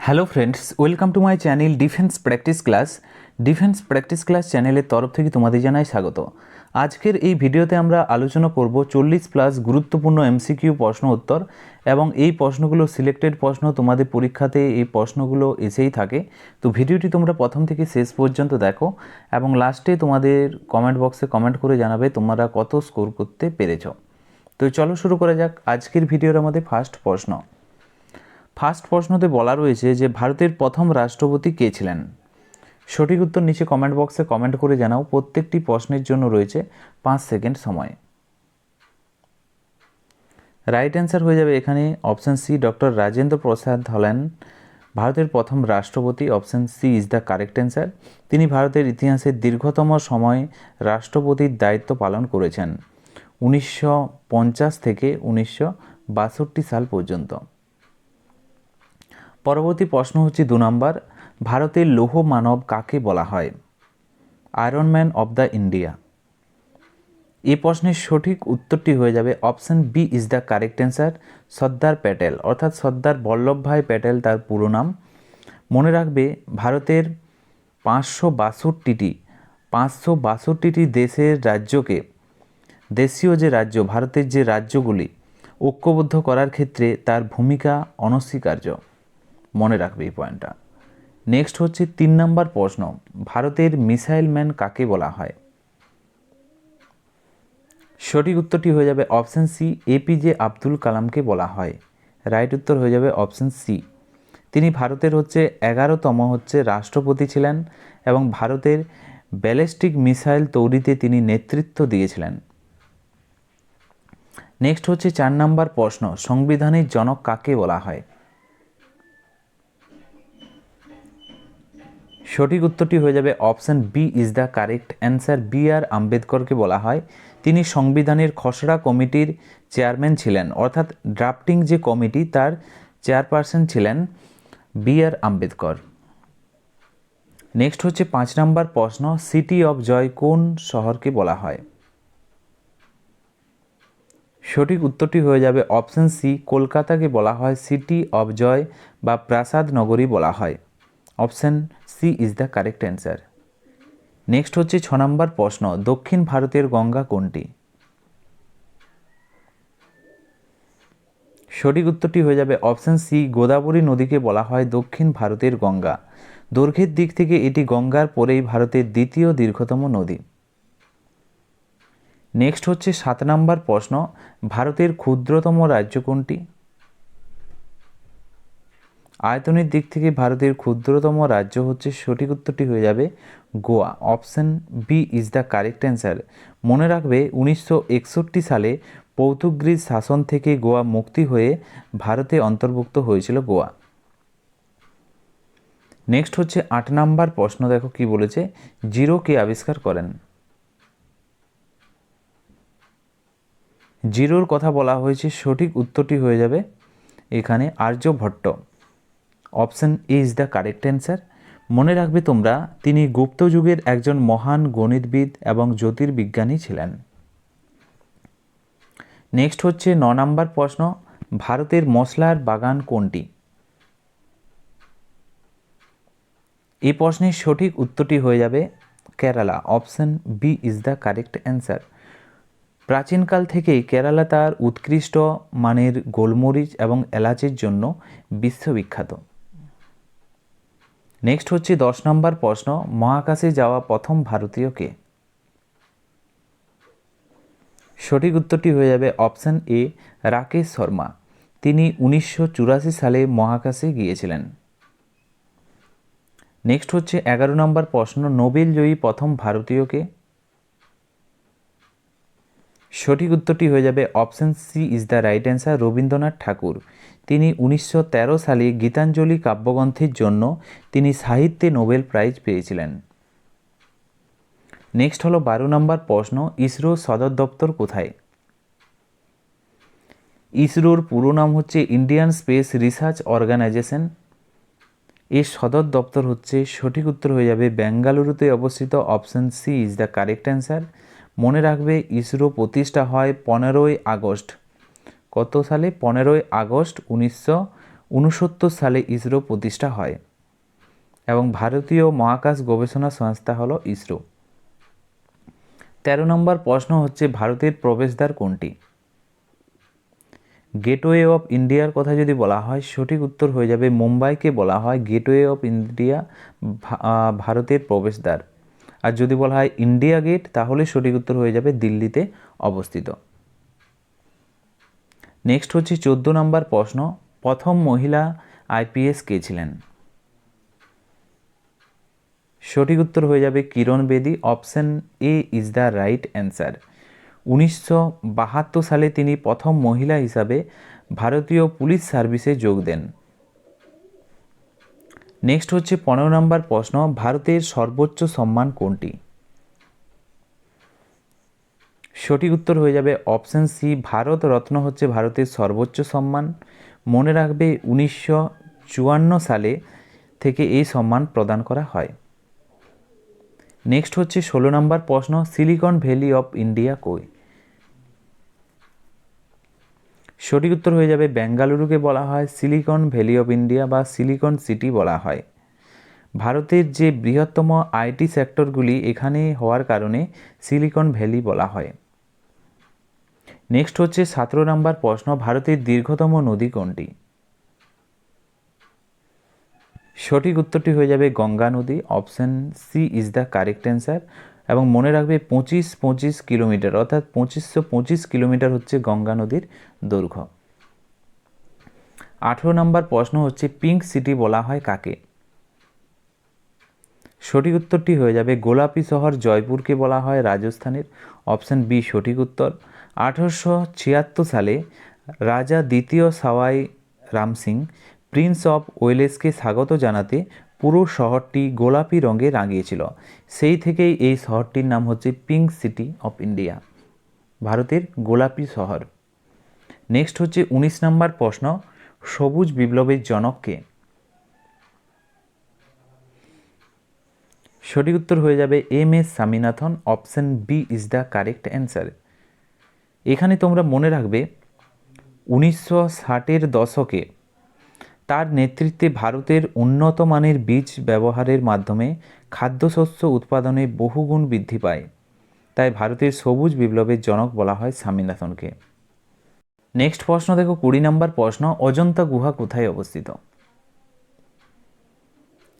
Hello friends, welcome to my channel defence practice class চ্যানেলের তরফ থেকে তোমাদের জানাই স্বাগত। আজকের এই ভিডিওতে আমরা আলোচনা করব 40+ গুরুত্বপূর্ণ এমসিকিউ প্রশ্ন উত্তর, এবং এই প্রশ্নগুলো সিলেক্টেড প্রশ্ন, তোমাদের পরীক্ষাতে এই প্রশ্নগুলো এসেই থাকে। তো ভিডিওটি তোমরা প্রথম থেকে শেষ পর্যন্ত দেখো এবং লাস্টে তোমাদের কমেন্ট বক্সে কমেন্ট করে জানাবে তোমরা কত স্কোর করতে পেরেছ। তো চলো শুরু করা যাক আজকের ভিডিওর আমাদের ফার্স্ট প্রশ্নতে বলা রয়েছে যে ভারতের প্রথম রাষ্ট্রপতি কে ছিলেন। সঠিক উত্তর নিচে কমেন্ট বক্সে কমেন্ট করে জানাও। প্রত্যেকটি প্রশ্নের জন্য রয়েছে 5 সেকেন্ড সময়। রাইট অ্যান্সার হয়ে যাবে এখানে option C, doctor Rajendra Prasad হলেন ভারতের প্রথম রাষ্ট্রপতি। Option C is the correct answer. তিনি ভারতের ইতিহাসের দীর্ঘতম সময় রাষ্ট্রপতির দায়িত্ব পালন করেছেন, 1950 থেকে 1962 সাল পর্যন্ত। পরবর্তী প্রশ্ন হচ্ছে 2 নম্বর, ভারতের লৌহ মানব কাকে বলা হয়? Iron man of the India. এই প্রশ্নের সঠিক উত্তরটি হয়ে যাবে option B is the correct answer, Sardar Patel, অর্থাৎ সর্দার বল্লভভাই প্যাটেল তার পুরো নাম। মনে রাখবে ভারতের 562টি দেশের রাজ্যকে, দেশীয় যে রাজ্য, ভারতের যে রাজ্যগুলি ঐক্যবদ্ধ করার ক্ষেত্রে তার ভূমিকা অনস্বীকার্য। মনে রাখবে এই পয়েন্টটা। নেক্সট হচ্ছে 3 নম্বর প্রশ্ন, ভারতের মিসাইল ম্যান কাকে বলা হয়? সঠিক উত্তরটি হয়ে যাবে অপশান সি, এপিজে আব্দুল কালামকে বলা হয়। রাইট উত্তর হয়ে যাবে অপশান সি। তিনি ভারতের 11তম রাষ্ট্রপতি ছিলেন এবং ভারতের ব্যালিস্টিক মিসাইল তৈরিতে তিনি নেতৃত্ব দিয়েছিলেন। নেক্সট হচ্ছে 4 নম্বর প্রশ্ন, সংবিধানের জনক কাকে বলা হয়? সঠিক উত্তরটি হয়ে যাবে option B is the correct answer, B R. আম্বেদকরকে বলা হয়। তিনি সংবিধানের খসড়া কমিটির চেয়ারম্যান ছিলেন, অর্থাৎ ড্রাফটিং যে কমিটি তার চেয়ারপারসন ছিলেন বি.আর. আম্বেদকর। নেক্সট হচ্ছে 5 নম্বর প্রশ্ন, সিটি অফ জয় কোন শহরকে বলা হয়? সঠিক উত্তরটি হয়ে যাবে অপশান সি, কলকাতাকে বলা হয় সিটি অফ জয় বা প্রাসাদ নগরী বলা হয়। Option C is the correct answer. Next হচ্ছে 6 নম্বর প্রশ্ন, দক্ষিণ ভারতের গঙ্গা কোনটি? সঠিক উত্তরটি হয়ে যাবে অপশান সি, গোদাবরী নদীকে বলা হয় দক্ষিণ ভারতের গঙ্গা। দৈর্ঘ্যের দিক থেকে এটি গঙ্গার পরেই ভারতের দ্বিতীয় দীর্ঘতম নদী। নেক্সট হচ্ছে 7 নম্বর প্রশ্ন, ভারতের ক্ষুদ্রতম রাজ্য কোনটি? আয়তনের দিক থেকে ভারতের ক্ষুদ্রতম রাজ্য সঠিক উত্তরটি হয়ে যাবে Goa. Option B is the correct answer. মনে রাখবে 1961 সালে পর্তুগিজ শাসন থেকে গোয়া মুক্তি হয়ে ভারতে অন্তর্ভুক্ত হয়েছিল গোয়া। নেক্সট হচ্ছে 8 নম্বর প্রশ্ন, দেখো কি বলেছে, জিরো কে আবিষ্কার করেন? জিরোর কথা বলা হয়েছে, সঠিক উত্তরটি হয়ে যাবে এখানে Aryabhata. Option A is the correct answer. মনে রাখবে তোমরা, তিনি গুপ্ত যুগের একজন মহান গণিতবিদ এবং জ্যোতির্বিজ্ঞানী ছিলেন। নেক্সট হচ্ছে 9 নম্বর প্রশ্ন, ভারতের মশলার বাগান কোনটি? এই প্রশ্নের সঠিক উত্তরটি হয়ে যাবে Kerala. Option B is the correct answer. প্রাচীনকাল থেকেই কেরালা তার উৎকৃষ্ট মানের গোলমরিচ এবং এলাচের জন্য বিশ্ববিখ্যাত। নেক্সট হচ্ছে 10 নম্বর প্রশ্ন, মহাকাশে যাওয়া প্রথম ভারতীয় কে? সঠিক উত্তরটি হয়ে যাবে অপশান এ, রাকেশ শর্মা। তিনি 1984 সালে মহাকাশে গিয়েছিলেন। নেক্সট হচ্ছে 11 নম্বর প্রশ্ন, নোবেল জয়ী প্রথম ভারতীয় কে? সঠিক উত্তরটি হয়ে যাবে option C is the right answer, Rabindranath Tagore. তিনি 1913 সালে গীতাঞ্জলি কাব্যগ্রন্থের জন্য তিনি সাহিত্যে নোবেল প্রাইজ পেয়েছিলেন। নেক্সট হলো 12 নম্বর প্রশ্ন, ইসরোর সদর দপ্তর কোথায়? ইসরোর পুরো নাম ইন্ডিয়ান স্পেস রিসার্চ অর্গানাইজেশন। এর সদর দপ্তর সঠিক উত্তর হয়ে যাবে বেঙ্গালুরুতে অবস্থিত। Option C is the correct answer. মনে রাখবে ইসরো প্রতিষ্ঠা হয় 15ই আগস্ট। কত সালে? 15ই আগস্ট 1969 সালে ইসরো প্রতিষ্ঠা হয় এবং ভারতীয় মহাকাশ গবেষণা সংস্থা হলো ইসরো। 13 নম্বর প্রশ্ন হচ্ছে ভারতের প্রবেশদ্বার কোনটি? গেটওয়ে অফ ইন্ডিয়ার কথা যদি বলা হয় সঠিক উত্তর হয়ে যাবে মুম্বাইকে বলা হয় গেটওয়ে অফ ইন্ডিয়া, ভারতের প্রবেশদ্বার। আর যদি বলা হয় ইন্ডিয়া গেট তাহলে সঠিক উত্তর হয়ে যাবে দিল্লিতে অবস্থিত। নেক্সট হচ্ছে 14 নম্বর প্রশ্ন, প্রথম মহিলা আইপিএস কে ছিলেন? সঠিক উত্তর হয়ে যাবে কিরণ বেদি। Option A is the right answer. 1972 সালে তিনি প্রথম মহিলা হিসাবে ভারতীয় পুলিশ সার্ভিসে যোগ দেন। নেক্সট হচ্ছে 15 নম্বর প্রশ্ন, ভারতের সর্বোচ্চ সম্মান কোনটি? সঠিক উত্তর হয়ে যাবে অপশন সি ভারত রত্ন হচ্ছে ভারতের সর্বোচ্চ সম্মান। মনে রাখবে 1954 সালে থেকে এই সম্মান প্রদান করা হয়। নেক্সট হচ্ছে 16 নম্বর প্রশ্ন, সিলিকন ভ্যালি অফ ইন্ডিয়া কই? সঠিক উত্তর হয়ে যাবে বেঙ্গালুরুকে বলা হয় সিলিকন ভ্যালি অফ ইন্ডিয়া বা সিলিকন সিটি বলা হয়। ভারতের যে বৃহত্তম আইটি সেক্টরগুলি এখানে হওয়ার কারণে সিলিকন ভ্যালি বলা হয়। নেক্সট হচ্ছে 17 নম্বর প্রশ্ন, ভারতের দীর্ঘতম নদী কোনটি? সঠিক উত্তরটি হয়ে যাবে গঙ্গা নদী। Option C is the correct answer. এবং মনে রাখবে 25 কিলোমিটার অর্থাৎ 2525 কিলোমিটার হচ্ছে গঙ্গা নদীর দৈর্ঘ্য। 18 নম্বর প্রশ্ন হচ্ছে পিঙ্ক সিটি বলা হয় কাকে? সঠিক উত্তরটি হয়ে যাবে গোলাপি শহর জয়পুরকে বলা হয় রাজস্থানের। অপশন বি সঠিক উত্তর। 1876 সালে রাজা দ্বিতীয় সাওয়াই রাম সিং প্রিন্স অফ ওয়েলেসকে স্বাগত জানাতে পুরো শহরটি গোলাপি রঙে রাঙিয়েছিল। সেই থেকেই এই শহরটির নাম হচ্ছে পিঙ্ক সিটি অফ ইন্ডিয়া, ভারতের গোলাপি শহর। নেক্সট হচ্ছে 19 নম্বর প্রশ্ন, সবুজ বিপ্লবের জনক কে? সঠিক উত্তর হয়ে যাবে M S Swaminathan. Option B is the correct answer. এখানে তোমরা মনে রাখবে 1960-এর দশকে তার নেতৃত্বে ভারতের উন্নত মানের বীজ ব্যবহারের মাধ্যমে খাদ্যশস্য উৎপাদনে বহুগুণ বৃদ্ধি পায়। তাই ভারতের সবুজ বিপ্লবের জনক বলা হয় স্বামীনাথনকে। নেক্সট প্রশ্ন দেখো 20 নম্বর প্রশ্ন, অজন্তা গুহা কোথায় অবস্থিত?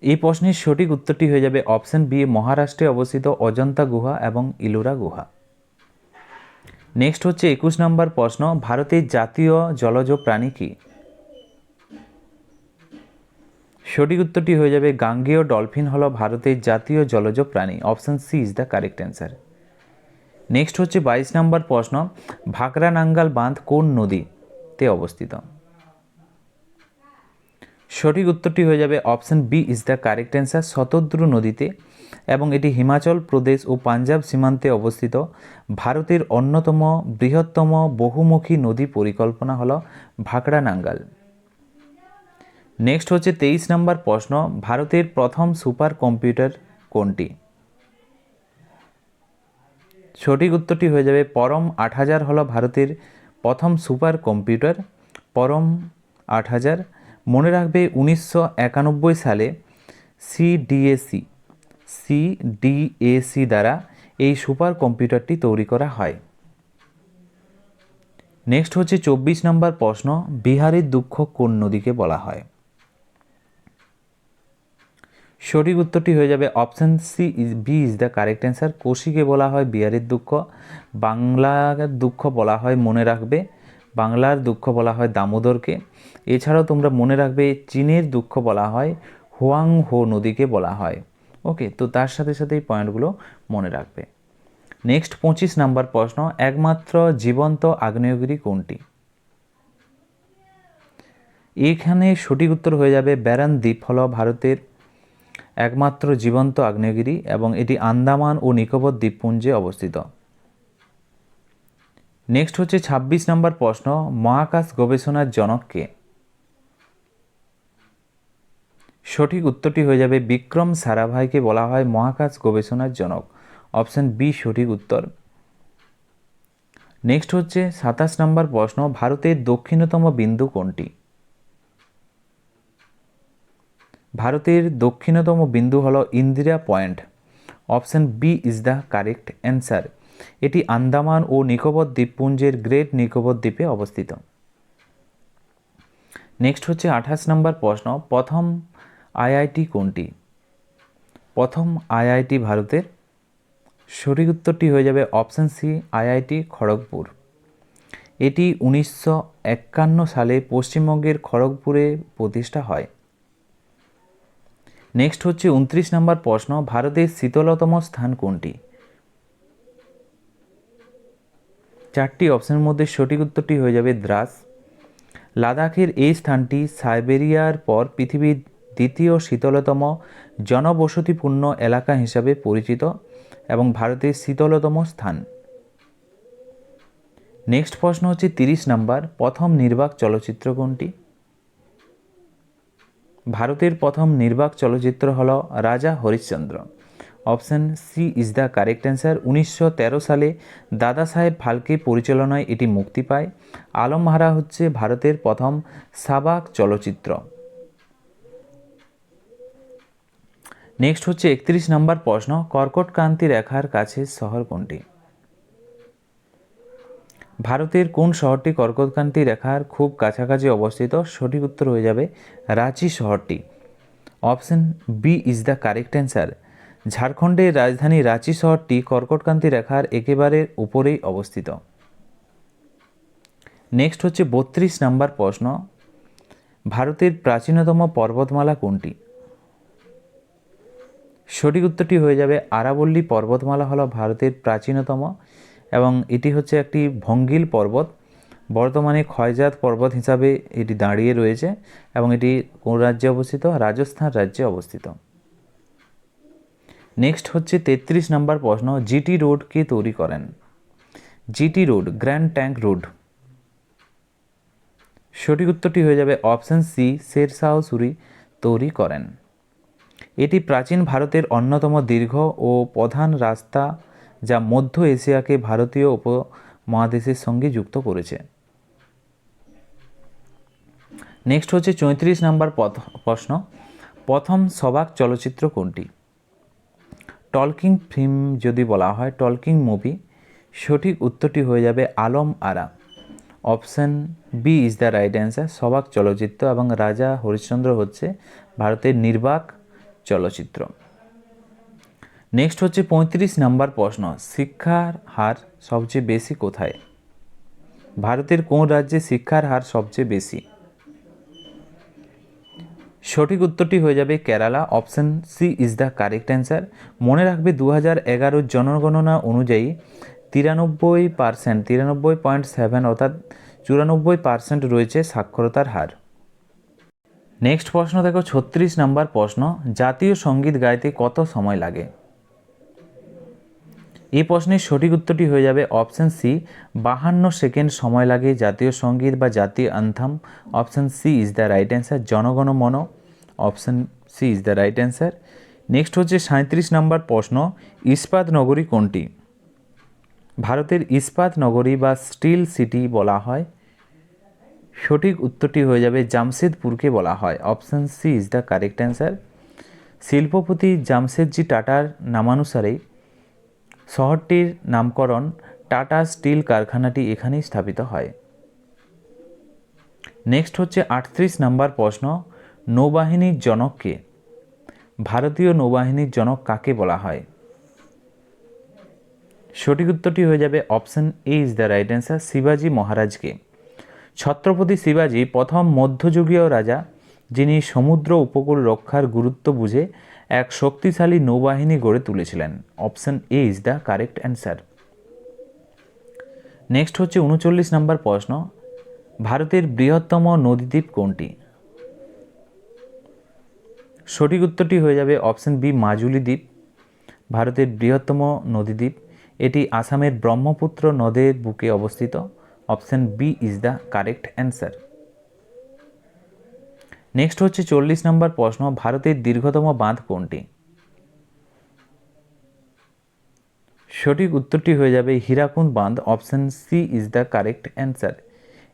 এই প্রশ্নের সঠিক উত্তরটি হয়ে যাবে অপশন বি মহারাষ্ট্রে অবস্থিত অজন্তা গুহা এবং ইলোরা গুহা। নেক্সট হচ্ছে 21 নম্বর প্রশ্ন, ভারতের জাতীয় জলজ প্রাণী কি? সঠিক উত্তরটি হয়ে যাবে গাঙ্গেয় ডলফিন হলো ভারতের জাতীয় জলজ প্রাণী। Option C is the correct answer. Next হচ্ছে 22 নম্বর প্রশ্ন, ভাকরা নাঙ্গাল বাঁধ কোন নদীতে অবস্থিত? সঠিক উত্তরটি হয়ে যাবে option B is the correct answer, Shatadru নদীতে, এবং এটি হিমাচল প্রদেশ ও পাঞ্জাব সীমান্তে অবস্থিত। ভারতের অন্যতম বৃহত্তম বহুমুখী নদী পরিকল্পনা হলো ভাকরা নাঙ্গাল। নেক্সট হচ্ছে 23 নম্বর প্রশ্ন, ভারতের প্রথম সুপার কম্পিউটার কোনটি? সঠিক উত্তরটি হয়ে যাবে পরম 8000 হলো ভারতের প্রথম সুপার কম্পিউটার, পরম 8000। মনে রাখবে 1991 সালে সিডিএসি দ্বারা এই সুপার কম্পিউটারটি তৈরি করা হয়। নেক্সট হচ্ছে 24 নম্বর প্রশ্ন, বিহারের দুঃখ কোন নদীকে বলা হয়? সঠিক উত্তরটি হয়ে যাবে option C B is the correct answer, কোশিকে বলা হয় বিহারের দুঃখ। বাংলার দুঃখ বলা হয়, মনে রাখবে বাংলার দুঃখ বলা হয় দামোদরকে। এছাড়াও তোমরা মনে রাখবে চীনের দুঃখ বলা হয় হুয়াংহো নদীকে বলা হয়। ওকে, তো তার সাথে সাথে এই পয়েন্টগুলো মনে রাখবে। নেক্সট 25 নম্বর প্রশ্ন, একমাত্র জীবন্ত আগ্নেয়গিরি কোনটি? এখানে সঠিক উত্তর হয়ে যাবে ব্যারান দ্বীপ হলো ভারতের একমাত্র জীবন্ত আগ্নেয়গিরি এবং এটি আন্দামান ও নিকোবর দ্বীপপুঞ্জে অবস্থিত। নেক্সট হচ্ছে 26 নম্বর প্রশ্ন, মহাকাশ গবেষণার জনক কে? সঠিক উত্তরটি হয়ে যাবে বিক্রম সারাভাইকে বলা হয় মহাকাশ গবেষণার জনক। অপশন বি সঠিক উত্তর। নেক্সট হচ্ছে 27 নম্বর প্রশ্ন, ভারতের দক্ষিণতম বিন্দু কোনটি? ভারতের দক্ষিণতম বিন্দু হল Indira point. Option B is the correct answer. এটি আন্দামান ও নিকোবর দ্বীপপুঞ্জের গ্রেট নিকোবর দ্বীপে অবস্থিত। নেক্সট হচ্ছে 28 নম্বর প্রশ্ন, প্রথম আইআইটি কোনটি? প্রথম আইআইটি ভারতের? সঠিক উত্তরটি হয়ে যাবে অপশন সি, আইআইটি খড়গপুর। এটি 1951 সালে পশ্চিমবঙ্গের খড়গপুরে প্রতিষ্ঠা হয়। নেক্সট হচ্ছে 29 নম্বর প্রশ্ন, ভারতের শীতলতম স্থান কোনটি? চারটি অপশনের মধ্যে সঠিক উত্তরটি হয়ে যাবে দ্রাস। লাদাখের এই স্থানটি সাইবেরিয়ার পর পৃথিবীর দ্বিতীয় শীতলতম জনবসতিপূর্ণ এলাকা হিসাবে পরিচিত এবং ভারতের শীতলতম স্থান। নেক্সট প্রশ্ন হচ্ছে 30 নম্বর, প্রথম নির্বাক চলচ্চিত্র কোনটি? ভারতের প্রথম নির্বাক চলচ্চিত্র হল Raja Harishchandra. Option C is the correct answer. 1913 সালে দাদা সাহেব ফালকে পরিচালনায় এটি মুক্তি পায়। আলমহারা হচ্ছে ভারতের প্রথম সাবাক চলচ্চিত্র। নেক্সট হচ্ছে 31 নম্বর প্রশ্ন, কর্কটক্রান্তি রেখার কাছে শহর কোনটি? ভারতের কোন শহরটি কর্কটক্রান্তি রেখার খুব কাছাকাছি অবস্থিত? সঠিক উত্তর হয়ে যাবে রাঁচি শহরটি। Option B is the correct answer. ঝাড়খণ্ডের রাজধানী রাঁচি শহরটি কর্কটক্রান্তি রেখার একেবারে উপরেই অবস্থিত। নেক্সট হচ্ছে 32 নম্বর প্রশ্ন, ভারতের প্রাচীনতম পর্বতমালা কোনটি? সঠিক উত্তরটি হয়ে যাবে আরাবল্লী পর্বতমালা হলো ভারতের প্রাচীনতম এবং এটি হচ্ছে একটি ভঙ্গিল পর্বত। বর্তমানে ক্ষয়জাত পর্বত হিসাবে এটি দাঁড়িয়ে রয়েছে এবং এটি কোন রাজ্যে অবস্থিত? রাজস্থান রাজ্যে অবস্থিত। নেক্সট হচ্ছে 33 নম্বর প্রশ্ন, জিটি রোড কে তৈরি করেন? GT road grand tank road. সঠিক উত্তরটি হয়ে যাবে অপশন সি, শেরশাহ সুরি তৈরি করেন। এটি প্রাচীন ভারতের অন্যতম দীর্ঘ ও প্রধান রাস্তা যা মধ্য এশিয়াকে ভারতীয় উপমহাদেশের সঙ্গে যুক্ত করেছে। নেক্সট হচ্ছে 34 নম্বর প্রশ্ন, প্রথম সবাক চলচ্চিত্র কোনটি? টলকিং ফিল্ম যদি বলা হয়, টলকিং মুভি, সঠিক উত্তরটি হয়ে যাবে Alam Ara. Option B is the right answer. সবাক চলচ্চিত্র এবং রাজা হরিশ্চন্দ্র হচ্ছে ভারতের নির্বাক চলচ্চিত্র। নেক্সট হচ্ছে 35 নম্বর প্রশ্ন, শিক্ষার হার সবচেয়ে বেশি কোথায়? ভারতের কোন রাজ্যে শিক্ষার হার সবচেয়ে বেশি? সঠিক উত্তরটি হয়ে যাবে Kerala. Option C is the correct answer. মনে রাখবে 2011 জনগণনা অনুযায়ী 93% অর্থাৎ 94% রয়েছে সাক্ষরতার হার। নেক্সট প্রশ্ন দেখো 36 নম্বর প্রশ্ন, জাতীয় সঙ্গীত গাইতে কত সময় লাগে? এই প্রশ্নের সঠিক উত্তরটি হয়ে যাবে অপশন সি, 52 সেকেন্ড সময় লাগে জাতীয় সঙ্গীত বা জাতীয় anthem. Option C is the right answer. Janagana Mana, option C is the right answer. Next হচ্ছে 37 নম্বর প্রশ্ন, ইস্পাত নগরী কোনটি? ভারতের ইস্পাত নগরী বা স্টিল সিটি বলা হয়। সঠিক উত্তরটি হয়ে যাবে জামশেদপুরকে বলা হয়। Option C is the correct answer. শিল্পপতি জামশেদজি টাটার নামানুসারেই শহরটির নামকরণ। টাটা স্টিল কারখানাটি এখানেই স্থাপিত হয়। নেক্সট হচ্ছে 38 নম্বর প্রশ্ন, নৌবাহিনীর জনক কে? ভারতীয় নৌবাহিনীর জনক কাকে বলা হয়? সঠিক উত্তরটি হয়ে যাবে option A is the right answer, শিবাজি মহারাজকে। ছত্রপতি শিবাজি প্রথম মধ্যযুগীয় রাজা যিনি সমুদ্র উপকূল রক্ষার গুরুত্ব বুঝে এক শক্তিশালী নৌবাহিনী গড়ে তুলেছিলেন। Option A is the correct answer. Next হচ্ছে 39 নম্বর প্রশ্ন, ভারতের বৃহত্তম নদীদ্বীপ কোনটি? সঠিক উত্তরটি হয়ে যাবে অপশন বি, মাজুলি দ্বীপ ভারতের বৃহত্তম নদীদ্বীপ। এটি আসামের ব্রহ্মপুত্র নদের বুকে অবস্থিত। Option B is the correct answer. Next হচ্ছে 40 নম্বর প্রশ্ন, ভারতের দীর্ঘতম বাঁধ কোনটি? সঠিক উত্তরটি হয়ে যাবে হীরাকুন্দ বাঁধ। Option C is the correct answer.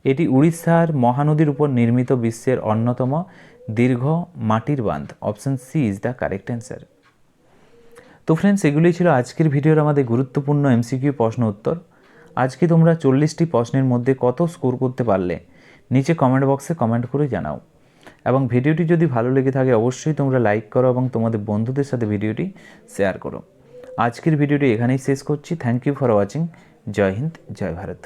এটি উড়িষ্যার মহানদীর উপর নির্মিত বিশ্বের অন্যতম দীর্ঘ মাটির বাঁধ, option C is the correct answer. তো ফ্রেন্ডস, এগুলোই ছিল আজকের ভিডিওর আমাদের গুরুত্বপূর্ণ এমসিকিউ প্রশ্ন উত্তর। আজকে তোমরা 40টি প্রশ্নের মধ্যে কত স্কোর করতে পারলে নিচে কমেন্ট বক্সে কমেন্ট করে জানাও। এবং ভিডিওটি যদি ভালো লেগে থাকে অবশ্যই তোমরা লাইক করো এবং তোমাদের বন্ধুদের সাথে ভিডিওটি শেয়ার করো। আজকের ভিডিওটি এখানেই শেষ করছি। Thank you for watching. Jai Hind, Jai Bharat.